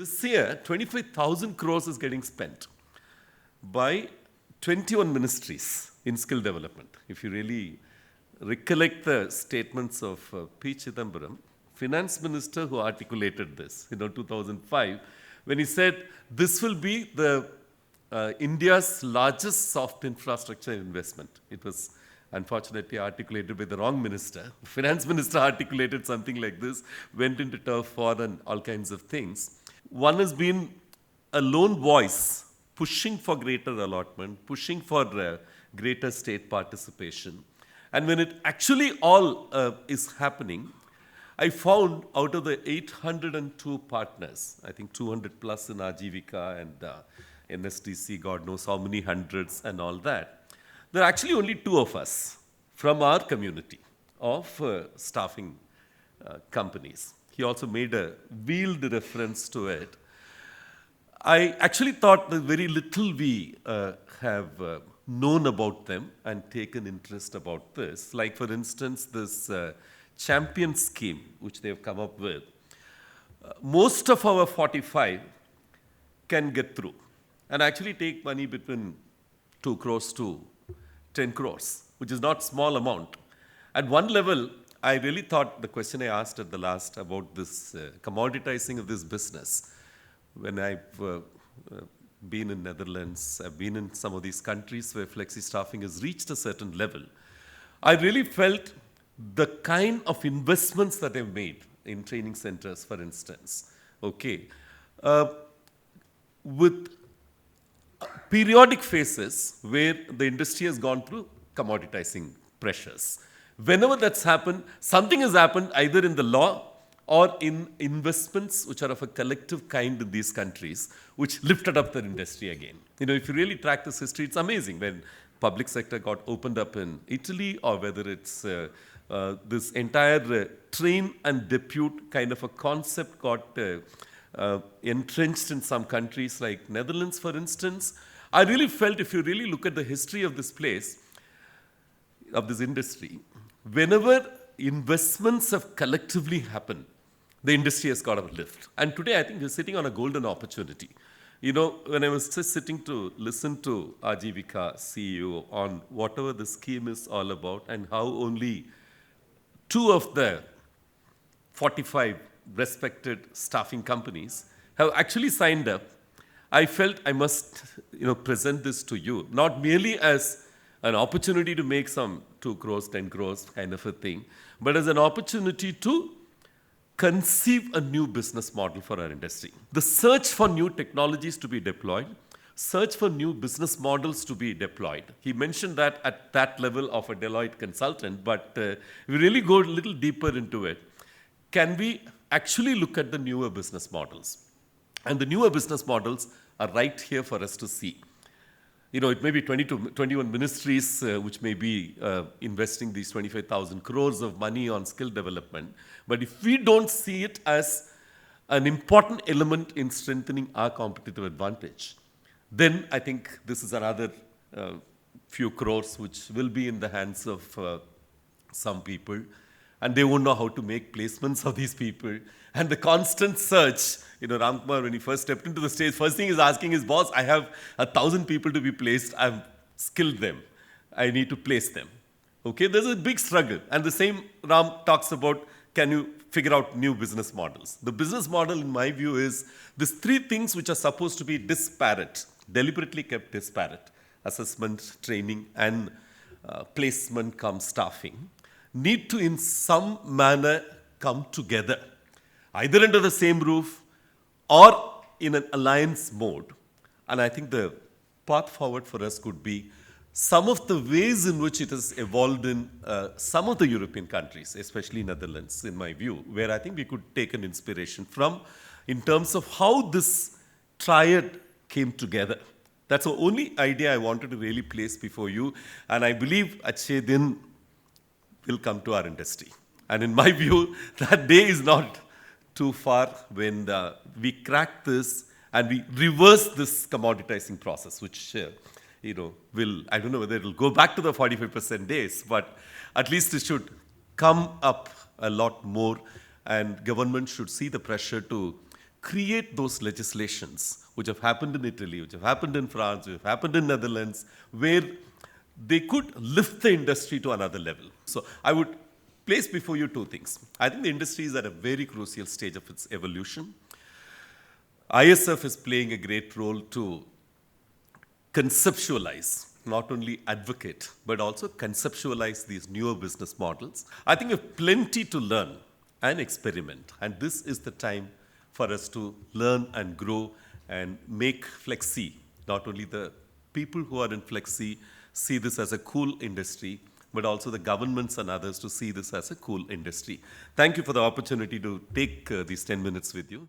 This year, 25,000 crores is getting spent by 21 ministries in skill development. If you really recollect the statements of P. Chidambaram, finance minister who articulated this, 2005, when he said this will be the India's largest soft infrastructure investment. It was unfortunately articulated by the wrong minister. The finance minister articulated something like this, went into turf war and all kinds of things. One has been a lone voice pushing for greater allotment, pushing for greater state participation. And when it actually all is happening, I found out of the 802 partners, I think 200 plus in Ajivika and NSDC, God knows how many hundreds and all that, there are actually only two of us from our community of staffing companies. He also made a veiled reference to it. I actually thought that very little we have known about them and taken interest about this. Like, for instance, this champion scheme, which they have come up with. Most of our 45 can get through and actually take money between 2 crores to 10 crores, which is not small amount. At one level, I really thought the question I asked at the last about this commoditizing of this business, when I've been in Netherlands, I've been in some of these countries where flexi staffing has reached a certain level, I really felt the kind of investments that they've made in training centers, for instance, with periodic phases where the industry has gone through commoditizing pressures. Whenever that's happened, something has happened either in the law or in investments which are of a collective kind in these countries, which lifted up the industry again. If you really track this history, it's amazing when public sector got opened up in Italy, or whether it's this entire train and depute kind of a concept got entrenched in some countries like Netherlands, for instance. I really felt, if you really look at the history of this place, of this industry, whenever investments have collectively happened, the industry has got a lift. And today, I think we're sitting on a golden opportunity. When I was just sitting to listen to Ajivika CEO on whatever the scheme is all about and how only 2 of the 45 respected staffing companies have actually signed up, I felt I must present this to you, not merely as an opportunity to make some 2 crores, 10 crores kind of a thing, but as an opportunity to conceive a new business model for our industry. The search for new technologies to be deployed, search for new business models to be deployed. He mentioned that at that level of a Deloitte consultant, but we really go a little deeper into it. Can we actually look at the newer business models? And the newer business models are right here for us to see. It may be 21 ministries which may be investing these 25,000 crores of money on skill development. But if we don't see it as an important element in strengthening our competitive advantage, then I think this is another few crores which will be in the hands of some people. And they won't know how to make placements of these people. And the constant search, Ramkumar, when he first stepped into the stage, first thing he's asking his boss, I have 1,000 people to be placed. I've skilled them. I need to place them. There's a big struggle. And the same Ram talks about, can you figure out new business models? The business model, in my view, is these 3 things which are supposed to be disparate, deliberately kept disparate: assessment, training, and placement cum staffing, need to in some manner come together, either under the same roof or in an alliance mode. And I think the path forward for us could be some of the ways in which it has evolved in some of the European countries, especially Netherlands, in my view, where I think we could take an inspiration from in terms of how this triad came together. That's the only idea I wanted to really place before you. And I believe Achhe Din will come to our industry. And in my view, that day is not too far when we crack this and we reverse this commoditizing process, which will, I don't know whether it will go back to the 45% days, but at least it should come up a lot more, and government should see the pressure to create those legislations which have happened in Italy, which have happened in France, which have happened in Netherlands, where they could lift the industry to another level. So I would place before you two things. I think the industry is at a very crucial stage of its evolution. ISF is playing a great role to conceptualize, not only advocate, but also conceptualize these newer business models. I think we have plenty to learn and experiment. And this is the time for us to learn and grow and make Flexi, not only the people who are in Flexi see this as a cool industry, but also the governments and others to see this as a cool industry. Thank you for the opportunity to take these 10 minutes with you.